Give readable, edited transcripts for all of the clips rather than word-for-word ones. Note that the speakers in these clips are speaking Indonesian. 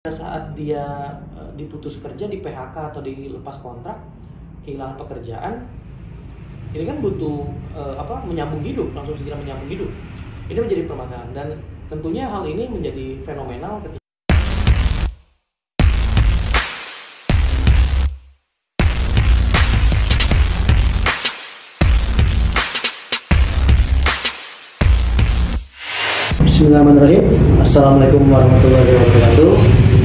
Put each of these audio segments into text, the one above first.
Pada saat dia diputus kerja, di PHK atau dilepas kontrak, kehilangan pekerjaan, ini kan butuh menyambung hidup, langsung segera menyambung hidup. Ini menjadi permasalahan dan tentunya hal ini menjadi fenomenal ketika Bismillahirrahmanirrahim. Assalamualaikum warahmatullahi wabarakatuh.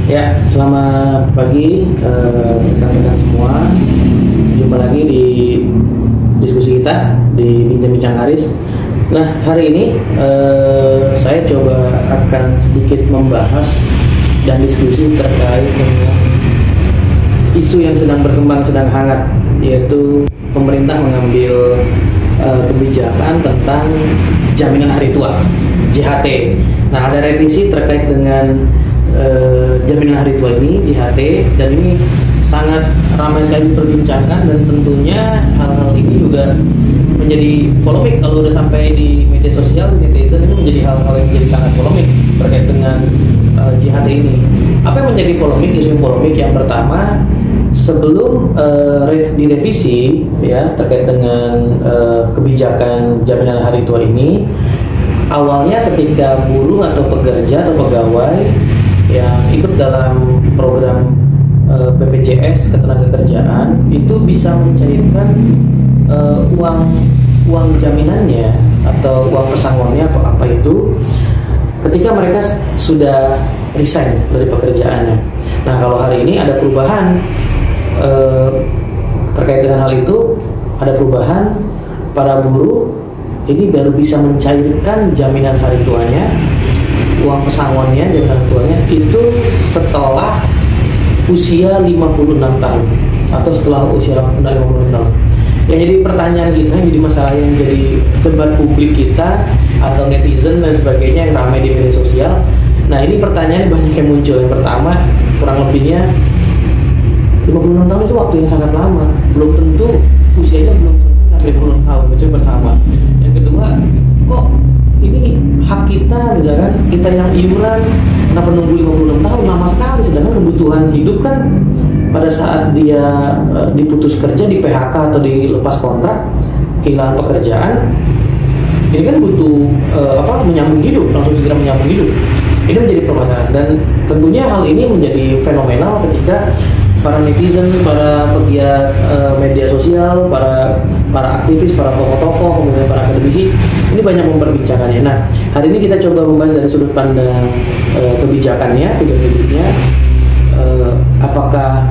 Ya, selamat pagi rekan-rekan semua. Jumpa lagi di diskusi kita di Bincang-Bincang Aris. Nah, hari ini saya coba akan sedikit membahas dan diskusi terkait dengan isu yang sedang berkembang, sedang hangat, yaitu pemerintah mengambil kebijakan tentang jaminan hari tua, JHT. Nah, ada revisi terkait dengan jaminan hari tua ini, JHT, dan ini sangat ramai sekali diperbincangkan, dan tentunya hal-hal ini juga menjadi polemik kalau udah sampai di media sosial, netizen. Ini menjadi hal-hal yang menjadi sangat polemik terkait dengan JHT ini. Apa yang menjadi polemik? Isu yang polemik yang pertama, sebelum direvisi ya terkait dengan kebijakan jaminan hari tua ini, awalnya ketika buruh atau pekerja atau pegawai yang ikut dalam program BPJS Ketenagakerjaan itu bisa mencairkan uang jaminannya atau uang pesangonnya atau apa itu ketika mereka sudah resign dari pekerjaannya. Nah, kalau hari ini ada perubahan terkait dengan hal itu, ada perubahan. Para buruh ini baru bisa mencairkan jaminan hari tuanya, uang pesangonnya, jaminan tuanya itu setelah usia 56 tahun atau setelah usia 56 tahun. Yang jadi pertanyaan kita, yang jadi masalah, yang jadi debat publik kita atau netizen dan sebagainya yang ramai di media sosial. Nah, ini pertanyaan banyak yang muncul. Yang pertama, kurang lebihnya 56 tahun itu waktu yang sangat lama. Belum tentu usianya belum sampai 56 tahun. Itu yang pertama. Yang kedua, kok ini hak kita, misalkan kita yang iuran, kenapa nunggu 56 tahun, lama sekali. Sedangkan kebutuhan hidup kan pada saat dia diputus kerja, di PHK atau dilepas kontrak, kehilangan pekerjaan, ini kan butuh menyambung hidup, langsung segera menyambung hidup. Ini menjadi permasalahan, dan tentunya hal ini menjadi fenomenal ketika para netizen, para pegiat media sosial, para aktivis, para tokoh-tokoh, kemudian para akademisi ini banyak memperbincangkannya. Nah, hari ini kita coba membahas dari sudut pandang kebijakannya, kebijakannya, apakah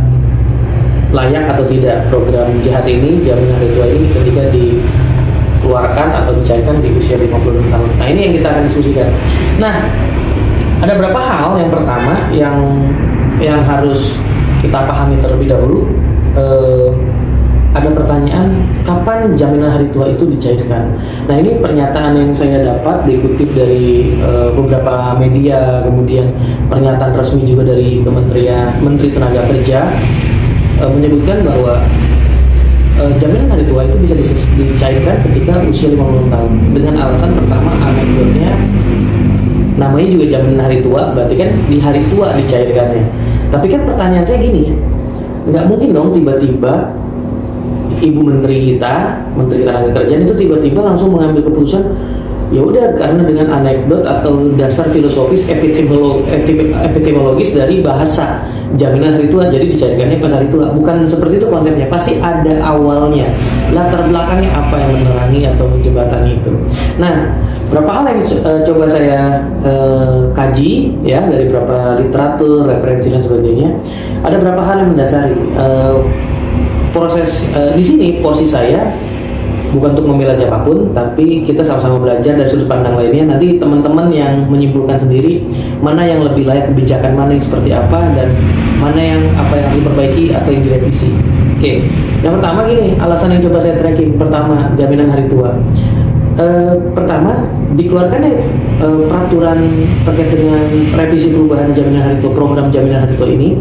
layak atau tidak program JHT ini, jaminan hari tua ini, ketika dikeluarkan atau dicairkan di usia 56 tahun. Nah, ini yang kita akan diskusikan. Nah, ada beberapa hal. Yang pertama yang harus kita pahami terlebih dahulu, ada pertanyaan, kapan jaminan hari tua itu dicairkan? Nah, ini pernyataan yang saya dapat dikutip dari beberapa media, kemudian pernyataan resmi juga dari Menteri Tenaga Kerja menyebutkan bahwa jaminan hari tua itu bisa dicairkan ketika usia 50 tahun dengan alasan pertama, anekdotnya namanya juga jaminan hari tua, berarti kan di hari tua dicairkannya. Tapi kan pertanyaan saya gini, nggak mungkin dong tiba-tiba Ibu Menteri kita, Menteri Tenaga Kerjaan itu tiba-tiba langsung mengambil keputusan, ya udah, karena dengan anekdot atau dasar filosofis epidemiologis dari bahasa jaminan hari tua, jadi dicairkannya pas hari tua. Bukan seperti itu konsepnya. Pasti ada awalnya, latar belakangnya apa yang menerangi atau menjembatani itu. Nah, berapa hal yang coba saya kaji ya dari beberapa literatur, referensi dan sebagainya. Ada beberapa hal yang mendasari proses di sini. Posisi saya bukan untuk membela siapapun, tapi kita sama-sama belajar dari sudut pandang lainnya. Nanti teman-teman yang menyimpulkan sendiri mana yang lebih layak, kebijakan mana yang seperti apa, dan mana yang apa yang diperbaiki atau yang direvisi. Oke, yang pertama gini, alasan yang coba saya tracking. Pertama, jaminan hari tua. Pertama, dikeluarkannya peraturan terkait dengan revisi perubahan jaminan hari tua, program jaminan hari tua ini,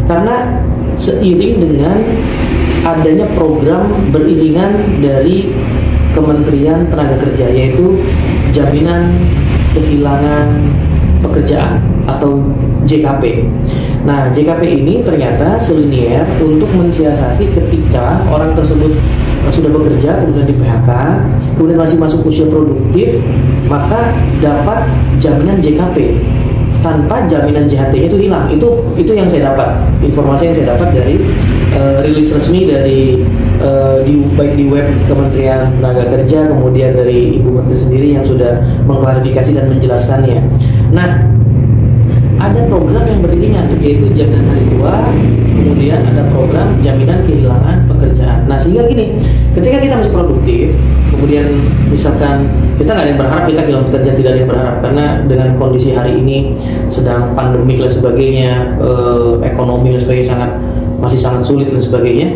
karena seiring dengan adanya program beriringan dari Kementerian Tenaga Kerja, yaitu jaminan kehilangan pekerjaan atau JKP. Nah, JKP ini ternyata selinier untuk mensiasati ketika orang tersebut sudah bekerja, kemudian di PHK, kemudian masih masuk usia produktif, maka dapat jaminan JKP tanpa jaminan JHT-nya itu hilang. Itu yang saya dapat, informasi yang saya dapat dari rilis resmi dari baik di web Kementerian Tenaga Kerja, kemudian dari Ibu Menteri sendiri yang sudah mengklarifikasi dan menjelaskannya. Nah, ada program yang beriringan, yaitu jaminan hari tua, kemudian ada program jaminan kehilangan pekerjaan. Nah, sehingga gini, ketika kita masih produktif, kemudian misalkan kita nggak ada yang berharap kita kehilangan pekerjaan, tidak ada yang berharap, karena dengan kondisi hari ini sedang pandemik dan sebagainya, ekonomi dan sebagainya masih sangat sulit dan sebagainya.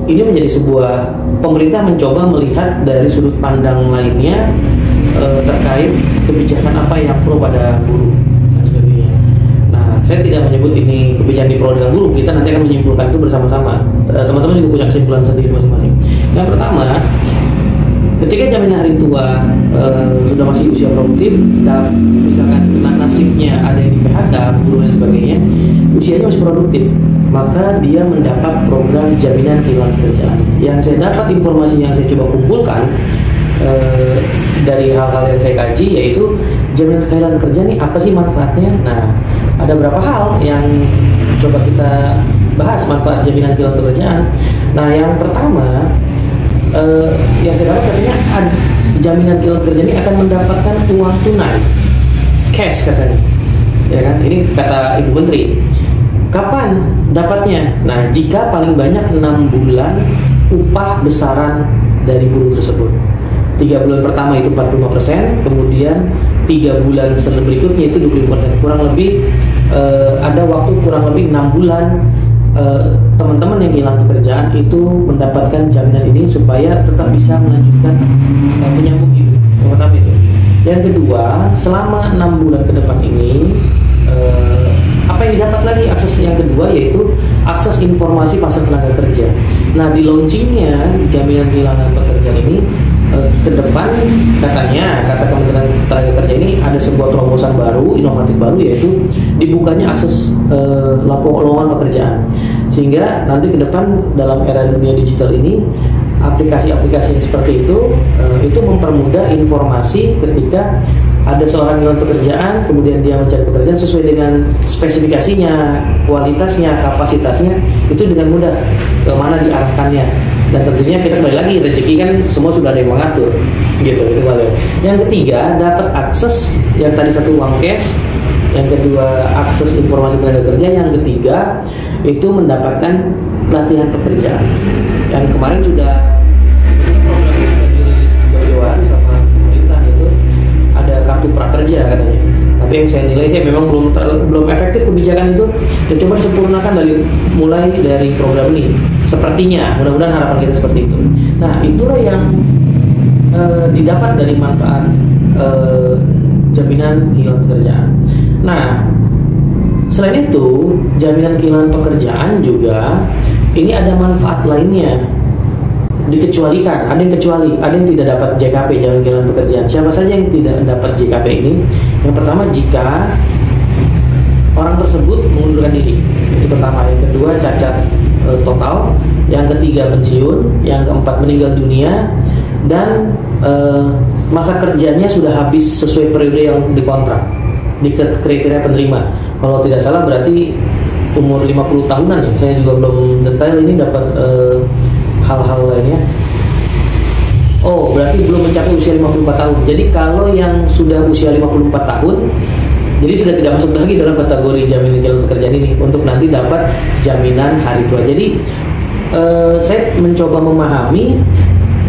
Ini menjadi sebuah, pemerintah mencoba melihat dari sudut pandang lainnya terkait kebijakan apa yang pro pada buruh. Saya tidak menyebut ini kebijakan di pro dengan buruh, kita nanti akan menyimpulkan itu bersama-sama. Teman-teman juga punya kesimpulan sendiri masing-masing. Yang pertama, ketika jaminan hari tua sudah masih usia produktif, dan misalkan nasibnya ada yang di PHK, buruh dan sebagainya, usianya masih produktif, maka dia mendapat program jaminan kehilangan pekerjaan. Yang saya dapat informasi yang saya coba kumpulkan dari hal-hal yang saya kaji, yaitu jaminan kehilangan kerja ini apa sih manfaatnya? Nah, ada beberapa hal yang coba kita bahas manfaat jaminan kehilangan pekerjaan. Nah, yang pertama, yang saya dapat katanya jaminan kehilangan kerja ini akan mendapatkan uang tunai, cash katanya, ya kan? Ini kata Ibu Menteri. Kapan dapatnya? Nah, jika paling banyak 6 bulan upah besaran dari buruh tersebut. 3 bulan pertama itu 45%, kemudian 3 bulan berikutnya itu 25%. Kurang lebih ada waktu kurang lebih 6 bulan teman-teman yang kehilangan pekerjaan itu mendapatkan jaminan ini supaya tetap bisa melanjutkan menyambung hidup. Yang pertama itu. Yang kedua, selama 6 bulan ke depan ini apa yang didapat lagi akses yang kedua, yaitu akses informasi pasar tenaga kerja. Nah, di launchingnya jaminan kehilangan pekerjaan ini ke depan katanya, kata Kementerian Tenaga Kerja ini ada sebuah terobosan baru, inovatif baru, yaitu dibukanya akses lowongan pekerjaan, sehingga nanti ke depan dalam era dunia digital ini aplikasi-aplikasi yang seperti itu mempermudah informasi ketika ada seorang kehilangan pekerjaan, kemudian dia mencari pekerjaan sesuai dengan spesifikasinya, kualitasnya, kapasitasnya, itu dengan mudah kemana diarahkannya. Dan tentunya kita kembali lagi, rezeki kan semua sudah ada yang mengatur, gitu. Yang ketiga, dapat akses yang tadi satu uang cash, yang kedua akses informasi tenaga kerja, yang ketiga itu mendapatkan pelatihan pekerjaan. Yang kemarin sudah programnya sudah dirilis jauh-jauhan sama pemerintah, itu ada kartu prakerja katanya. Tapi yang saya nilai sih memang belum efektif kebijakan itu. Ya, coba disempurnakan mulai dari program ini. Sepertinya, mudah-mudahan harapan kita seperti itu. Nah, itulah yang didapat dari manfaat jaminan kehilangan pekerjaan. Nah, selain itu, jaminan kehilangan pekerjaan juga ini ada manfaat lainnya. Dikecualikan, ada yang tidak dapat JKP, jaminan kehilangan pekerjaan. Siapa saja yang tidak dapat JKP ini? Yang pertama, jika orang tersebut mengundurkan diri, itu pertama. Yang kedua, cacat total. Yang ketiga, pensiun. Yang keempat, meninggal dunia. Dan masa kerjanya sudah habis sesuai periode yang dikontrak di kriteria penerima. Kalau tidak salah berarti umur 50 tahunan ya. Saya juga belum detail ini dapat hal-hal lainnya. Oh, berarti belum mencapai usia 54 tahun. Jadi kalau yang sudah usia 54 tahun, jadi sudah tidak masuk lagi dalam kategori jaminan kehilangan pekerjaan ini untuk nanti dapat jaminan hari tua. Jadi saya mencoba memahami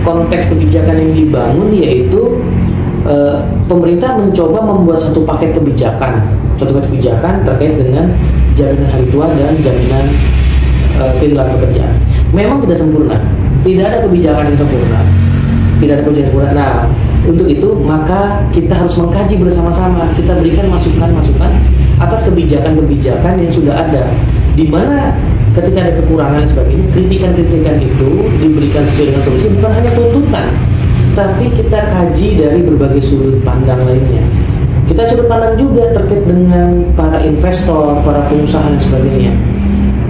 konteks kebijakan yang dibangun, yaitu pemerintah mencoba membuat satu paket kebijakan terkait dengan jaminan hari tua dan jaminan kehilangan pekerjaan. Memang tidak sempurna, tidak ada kebijakan yang sempurna, Nah, untuk itu maka kita harus mengkaji bersama-sama. Kita berikan masukan-masukan atas kebijakan-kebijakan yang sudah ada, di mana ketika ada kekurangan dan sebagainya, kritikan-kritikan itu diberikan sesuai dengan solusi, bukan hanya tuntutan, tapi kita kaji dari berbagai sudut pandang lainnya. kita sudut pandang juga terkait dengan para investor, para pengusaha dan sebagainya.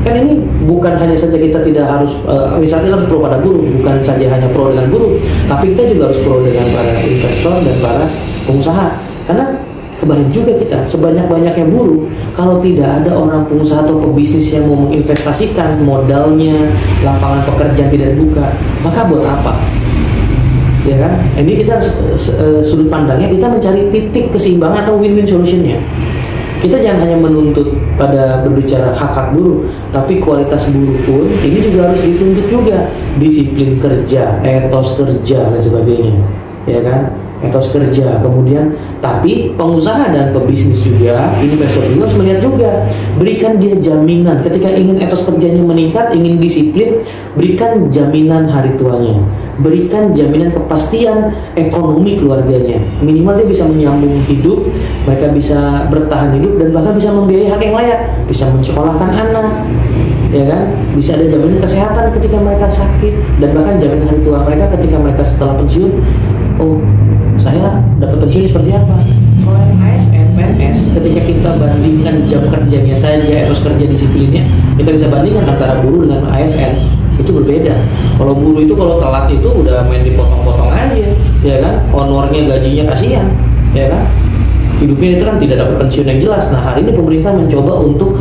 Kan ini bukan hanya saja kita tidak harus misalnya harus pro pada buruh, bukan saja hanya pro dengan buruh, tapi kita juga harus pro dengan para investor dan para pengusaha. Karena kebayang juga kita sebanyak-banyaknya buruh, kalau tidak ada orang pengusaha atau pebisnis yang mau menginvestasikan modalnya, lapangan pekerjaan tidak dibuka, maka buat apa? Ya kan? Ini kita sudut pandangnya kita mencari titik keseimbangan atau win-win solutionnya. Kita jangan hanya menuntut pada berbicara hak-hak buruh, tapi kualitas buruh pun ini juga harus dituntut juga, disiplin kerja, etos kerja dan sebagainya, ya kan? Etos kerja, kemudian tapi pengusaha dan pebisnis juga, investor juga harus melihat juga, berikan dia jaminan ketika ingin etos kerjanya meningkat, ingin disiplin, berikan jaminan hari tuanya, berikan jaminan kepastian ekonomi keluarganya, minimal dia bisa menyambung hidup, mereka bisa bertahan hidup dan bahkan bisa membiayai hak yang layak, bisa mensekolahkan anak, ya kan, bisa ada jaminan kesehatan ketika mereka sakit dan bahkan jaminan hari tua mereka ketika mereka setelah pensiun. Oh, saya dapat pensiun seperti apa? Kalau yang ASN, PNS, ketika kita bandingkan jam kerjanya saja, etos kerja disiplinnya, kita bisa bandingkan antara buruh dengan ASN, itu berbeda. Kalau buruh itu kalau telat itu udah main dipotong-potong aja, ya kan? Honornya, gajinya kasihan, ya kan? Hidupnya itu kan tidak dapat pensiun yang jelas. Nah, hari ini pemerintah mencoba untuk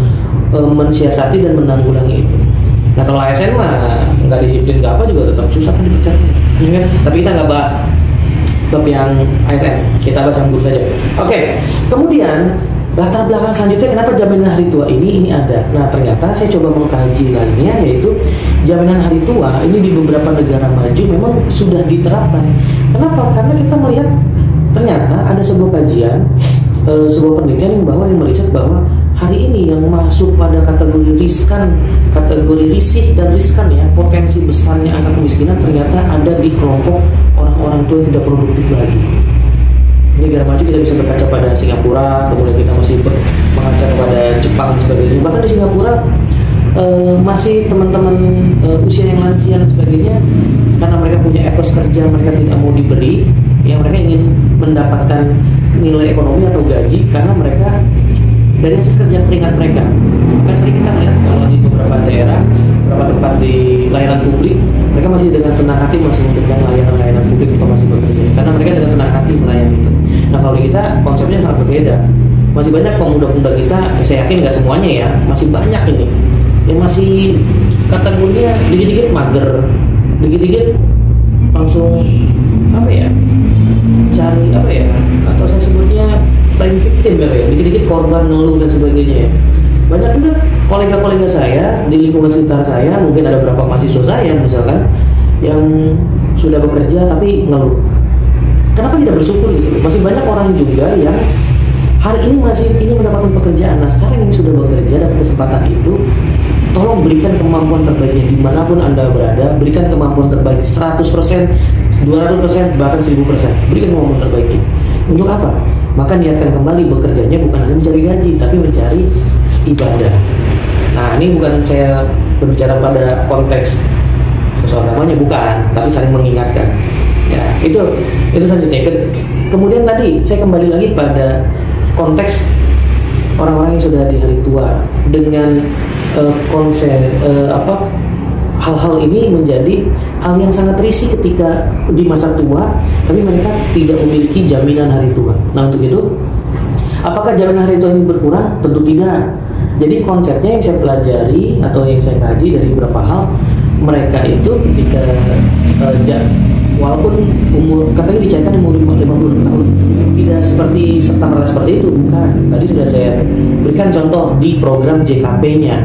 mensiasati dan menanggulangi itu. Nah, kalau ASN mah nggak disiplin nggak apa juga tetap susah kan dipecat, ya kan? Tapi kita nggak bahas bab yang ASN, kita bahas yang buruh saja. Oke, kemudian latar belakang selanjutnya kenapa jaminan hari tua ini ada. Nah, ternyata saya coba mengkaji lainnya, yaitu jaminan hari tua ini di beberapa negara maju memang sudah diterapkan. Kenapa? Karena kita melihat ternyata ada sebuah kajian, sebuah penelitian yang meriset bahwa hari ini yang masuk pada kategori riskan, kategori risih dan riskan ya, potensi besarnya angka kemiskinan ternyata ada di kelompok orang-orang tua yang tidak produktif lagi. Ini negara maju kita bisa berkaca pada Singapura, kemudian kita masih mengaca kepada Jepang dan sebagainya. Bahkan di Singapura masih teman-teman usia yang lansia dan sebagainya, karena mereka punya etos kerja, mereka tidak mau diberi, yang mereka ingin mendapatkan nilai ekonomi atau gaji karena mereka dari hasil kerja keringat mereka. Maka sering kita melihat kalau di beberapa daerah, beberapa tempat di layanan publik, mereka masih dengan senang hati masih memberikan layanan publik atau masih bekerja, karena mereka dengan senang hati melayani itu. Nah, kalau di kita konsepnya sangat berbeda. Masih banyak pemuda-pemuda kita, saya yakin nggak semuanya ya, masih banyak ini yang masih kategorinya dikit-dikit mager, dikit-dikit langsung cari atau saya sebutnya playing victim ya, dikit-dikit korban, ngeluh dan sebagainya ya. Banyak juga kolega-kolega saya di lingkungan sekitar saya, mungkin ada beberapa mahasiswa saya misalkan yang sudah bekerja tapi ngeluh. Kenapa tidak bersyukur gitu? Masih banyak orang juga yang hari ini masih ingin mendapatkan pekerjaan. Nah, sekarang yang sudah bekerja dapat kesempatan itu, tolong berikan kemampuan terbaiknya dimanapun Anda berada, berikan kemampuan terbaik 100%, 200%, bahkan 1000%. Berikan kemampuan terbaiknya. Untuk apa? Maka niatkan kembali bekerjanya bukan hanya mencari gaji, tapi mencari ibadah. Nah, ini bukan saya berbicara pada konteks sosial namanya, bukan, tapi saling mengingatkan. Ya, itu selanjutnya. Kemudian tadi saya kembali lagi pada konteks orang-orang yang sudah di hari tua dengan konsep hal-hal ini menjadi hal yang sangat risih ketika di masa tua, tapi mereka tidak memiliki jaminan hari tua. Nah, untuk itu, apakah jaminan hari tua ini berkurang? Tentu tidak. Jadi konsepnya yang saya pelajari atau yang saya kaji dari beberapa hal, mereka itu ketika walaupun umur katanya dicairkan umur 50 tahun, tidak seperti serta-merta seperti itu, bukan. Tadi sudah saya berikan contoh di program JKP-nya.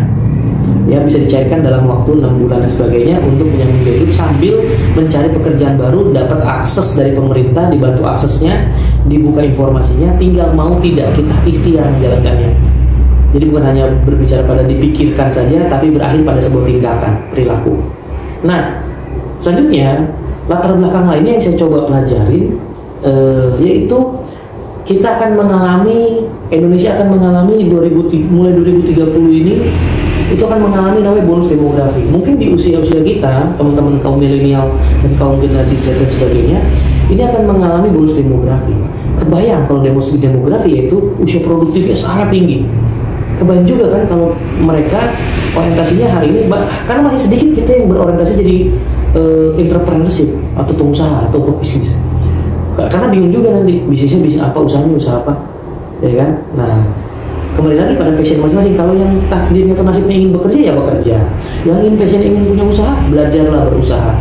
Ya, bisa dicairkan dalam waktu 6 bulan dan sebagainya untuk menyambung hidup sambil mencari pekerjaan baru, dapat akses dari pemerintah, dibantu aksesnya, dibuka informasinya, tinggal mau tidak kita ikhtiar menjalankannya. Jadi bukan hanya berbicara pada dipikirkan saja, tapi berakhir pada sebuah tindakan, perilaku. Nah, selanjutnya latar belakang lainnya yang saya coba pelajarin, yaitu kita akan mengalami, Indonesia akan mengalami mulai 2030 ini itu akan mengalami namanya bonus demografi. Mungkin di usia-usia kita, teman-teman kaum milenial dan kaum generasi Z dan sebagainya, ini akan mengalami bonus demografi. kebayang kalau demografi yaitu usia produktifnya sangat tinggi. Kebayang juga kan kalau mereka orientasinya hari ini, karena masih sedikit kita yang berorientasi jadi entrepreneurship atau pengusaha atau pebisnis. Karena bingung juga nanti bisnisnya bisnis apa, usahanya usaha apa, ya kan? Nah, kembali lagi pada passion masing-masing. Kalau yang takdirnya atau nasibnya ingin bekerja ya bekerja, yang ingin passion ingin punya usaha, belajarlah berusaha.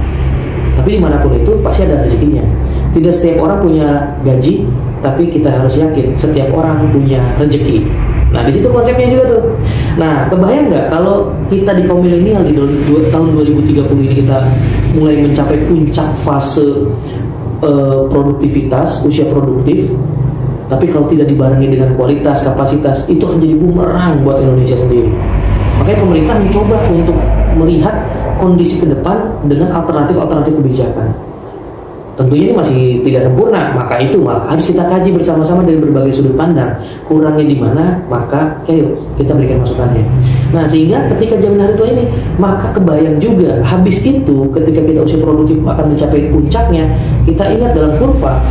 Tapi dimanapun itu pasti ada rezekinya. Tidak setiap orang punya gaji, tapi kita harus yakin setiap orang punya rezeki. Nah, di situ konsepnya juga tuh. Nah, kebayang nggak kalau kita di kaum milenial di tahun 2030 ini kita mulai mencapai puncak fase produktivitas, usia produktif, tapi kalau tidak dibarengi dengan kualitas, kapasitas, itu akan jadi bumerang buat Indonesia sendiri. Makanya pemerintah mencoba untuk melihat kondisi ke depan dengan alternatif-alternatif kebijakan. Tentunya ini masih tidak sempurna, maka harus kita kaji bersama-sama dari berbagai sudut pandang. Kurangnya di mana, maka kita berikan masukannya. Nah, sehingga ketika jaminan hari tua ini, maka kebayang juga habis itu ketika kita usia produktif akan mencapai puncaknya, kita ingat dalam kurva,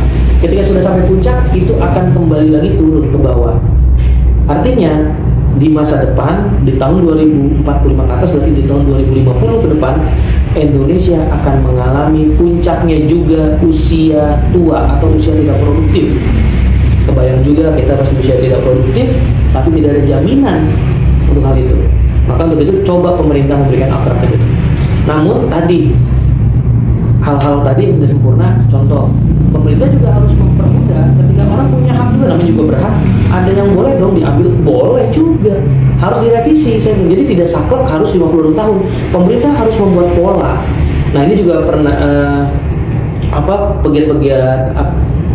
ketika sudah sampai puncak itu akan kembali lagi turun ke bawah. Artinya di masa depan, di tahun 2045 ke atas, berarti di tahun 2050 ke depan, Indonesia akan mengalami puncaknya juga usia tua atau usia tidak produktif. Kebayang juga kita masih usia tidak produktif, tapi tidak ada jaminan untuk hal itu. Maka untuk itu coba pemerintah memberikan alternatif itu. Namun tadi hal-hal tadi yang tidak sempurna, contoh pemerintah juga harus mempermudah ketika orang punya hak juga, namanya juga berhak. Ada yang boleh dong diambil, boleh juga, harus direvisi. Jadi tidak saklek harus 56 tahun. Pemerintah harus membuat pola. Nah, ini juga pernah pegiat-pegiat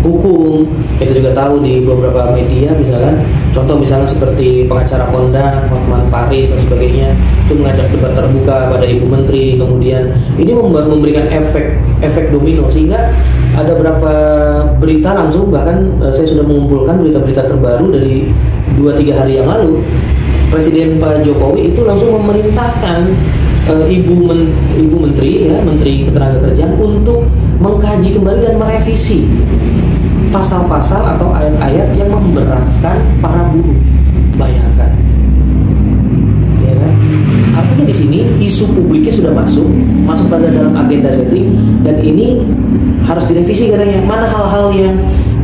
hukum kita juga tahu di beberapa media, misalkan seperti pengacara Kondang, Hotman Paris dan sebagainya, itu mengajak debat terbuka pada Ibu Menteri. Kemudian ini memberikan efek domino, sehingga ada beberapa berita langsung, bahkan saya sudah mengumpulkan berita-berita terbaru dari 2-3 hari yang lalu. Presiden Pak Jokowi itu langsung memerintahkan Ibu Menteri, Menteri Ketenagakerjaan untuk mengkaji kembali dan merevisi pasal-pasal atau ayat-ayat yang memberatkan para buruh. Bayangkan, ya kan? Artinya di sini isu publiknya sudah masuk pada dalam agenda setting, dan ini harus direvisi katanya. Mana hal-hal yang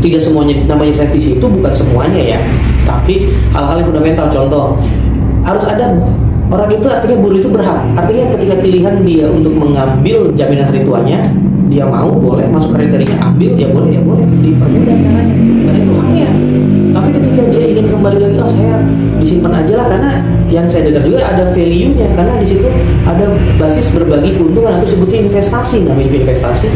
tidak semuanya, namanya revisi itu bukan semuanya ya, tapi hal-hal yang fundamental. Contoh, harus ada orang itu, artinya buruh itu berhak. Artinya ketika pilihan dia untuk mengambil jaminan hari tuanya, dia mau, boleh masuk kriterianya, ambil, ya boleh, dipermudah caranya, karena itu haknya. Tapi ketika dia ingin kembali lagi, saya disimpan aja lah, karena yang saya dengar juga ada value-nya, karena di situ ada basis berbagi keuntungan, atau sebutnya investasi, namanya investasi.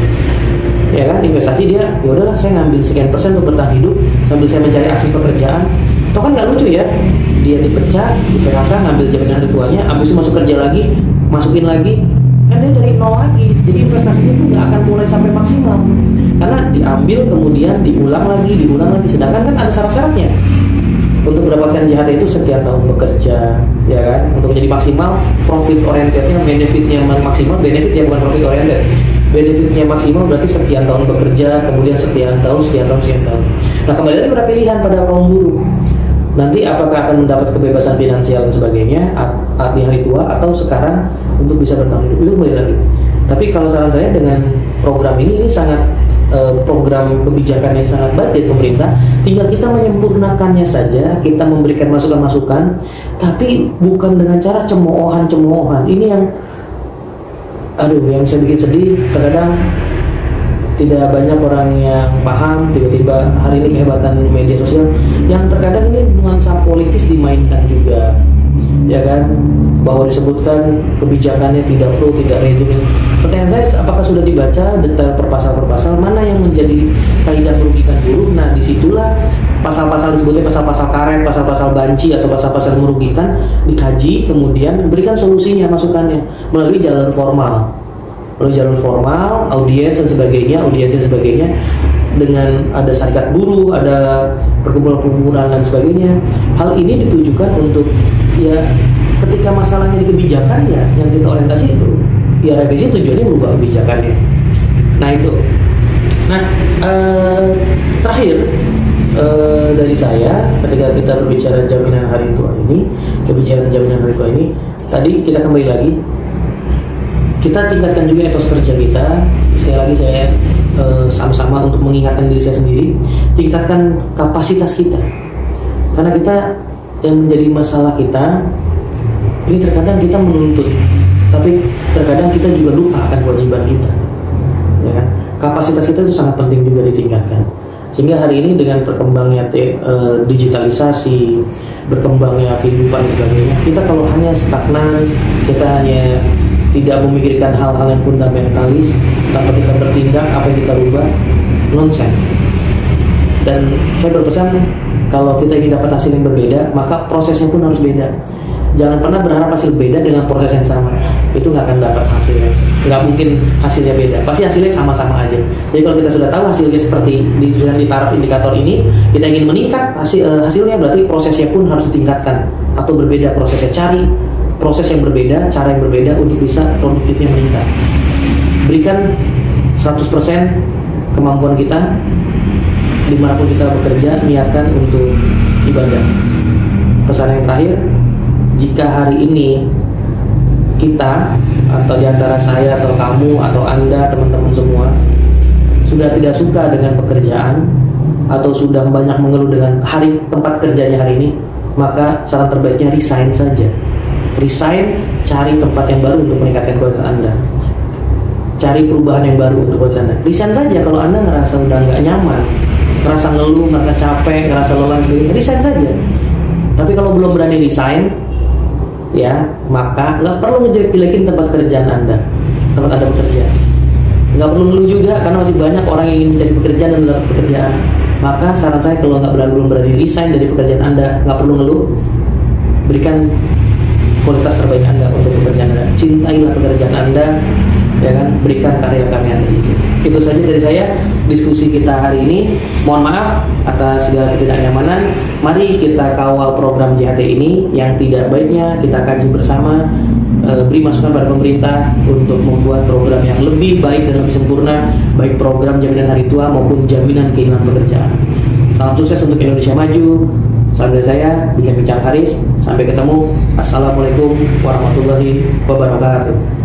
Ya kan, investasi dia, ya udahlah saya ngambil sekian persen untuk bertahan hidup sambil saya mencari aksi pekerjaan. Toh kan nggak lucu ya, dia dipecat, di PHK, ngambil jaminan hari tuanya, habis itu masuk kerja lagi, masukin lagi, kan dia dari nol lagi. Jadi investasinya itu nggak akan mulai sampai maksimal, karena diambil kemudian diulang lagi. Sedangkan kan ada syarat-syaratnya. Untuk mendapatkan JHT itu sekian tahun bekerja, ya kan, untuk menjadi maksimal profit orientednya, benefitnya maksimal, benefit ya bukan profit oriented. Benefitnya maksimal berarti sekian tahun bekerja, kemudian sekian tahun. Nah, kembali lagi pada pilihan pada kaum buruh. Nanti apakah akan mendapat kebebasan finansial dan sebagainya di hari tua, atau sekarang untuk bisa bertahan hidup, itu kembali lagi. Tapi kalau saran saya dengan program ini sangat program kebijakan yang sangat baik dari pemerintah. Tinggal kita menyempurnakannya saja, kita memberikan masukan-masukan, tapi bukan dengan cara cemoohan. Ini yang saya bikin sedih. Terkadang tidak banyak orang yang paham. Tiba-tiba hari ini kehebatan media sosial yang terkadang ini nuansa politis dimainkan juga, ya kan, bahwa disebutkan kebijakannya tidak pro, tidak rezim. Pertanyaan saya, apakah sudah dibaca detail per pasal mana yang menjadi kaidah merugikan buruh? Nah, disitulah pasal-pasal disebutnya pasal-pasal karet, pasal-pasal banci atau pasal-pasal merugikan dikaji, kemudian berikan solusinya, masukannya melalui jalur formal, audiens dan sebagainya, dengan ada serikat buruh, ada perkumpulan dan sebagainya. Hal ini ditujukan untuk, ya, ketika masalahnya di kebijakannya yang kita orientasi itu, ya revisi tujuannya merubah kebijakannya. Nah itu. Nah, terakhir dari saya ketika kita berbicara jaminan hari tua ini, tadi kita kembali lagi, kita tingkatkan juga etos kerja kita. Sekali lagi saya sama-sama untuk mengingatkan diri saya sendiri, tingkatkan kapasitas kita, karena kita yang menjadi masalah kita ini terkadang kita menuntut, tapi terkadang kita juga lupa akan kewajiban kita, ya kan? Kapasitas kita itu sangat penting juga ditingkatkan. Sehingga hari ini dengan berkembangnya digitalisasi, berkembangnya kehidupan dan sebagainya, kita kalau hanya stagnan, kita hanya tidak memikirkan hal-hal yang fundamentalis, tanpa kita bertindak, apa yang kita rubah, nonsen. Dan saya berpesan, kalau kita ingin dapat hasil yang berbeda, maka prosesnya pun harus beda. Jangan pernah berharap hasil beda dengan proses yang sama. Itu nggak akan dapat hasil yang nggak mungkin hasilnya beda. Pasti hasilnya sama-sama aja. Jadi kalau kita sudah tahu hasilnya seperti di taraf indikator ini, kita ingin meningkat hasilnya, berarti prosesnya pun harus ditingkatkan atau berbeda prosesnya. Cari proses yang berbeda, cara yang berbeda untuk bisa produktifnya meningkat. Berikan 100% kemampuan kita dimanapun kita bekerja, niatkan untuk ibadah. Pesan yang terakhir, jika hari ini kita atau diantara saya atau kamu atau Anda, teman-teman semua, sudah tidak suka dengan pekerjaan atau sudah banyak mengeluh dengan tempat kerjanya hari ini, maka saran terbaiknya resign saja. Resign, cari tempat yang baru untuk meningkatkan kualitas Anda. Cari perubahan yang baru untuk kualitas Anda. Resign saja kalau Anda ngerasa udah nggak nyaman, ngerasa ngeluh, ngerasa capek, ngerasa lelah sebagainya, resign saja. Tapi kalau belum berani resign, ya, maka nggak perlu ngejelek-jelekin tempat kerjaan Anda, tempat Anda bekerja. Nggak perlu ngeluh juga, karena masih banyak orang yang ingin mencari pekerjaan dan dapat pekerjaan. Maka saran saya, kalau belum berani resign dari pekerjaan Anda, nggak perlu ngeluh, berikan kualitas terbaik Anda untuk pekerjaan Anda. Cintailah pekerjaan Anda, ya kan, berikan karya-karya Anda. Itu saja dari saya diskusi kita hari ini. Mohon maaf atas segala ketidaknyamanan. Mari kita kawal program JHT ini. Yang tidak baiknya kita kaji bersama, beri masukan pada pemerintah untuk membuat program yang lebih baik dan lebih sempurna, baik program jaminan hari tua maupun jaminan kehilangan pekerjaan. Salam sukses untuk Indonesia Maju. Salam dari saya, Bincang Haris. Sampai ketemu. Assalamualaikum warahmatullahi wabarakatuh.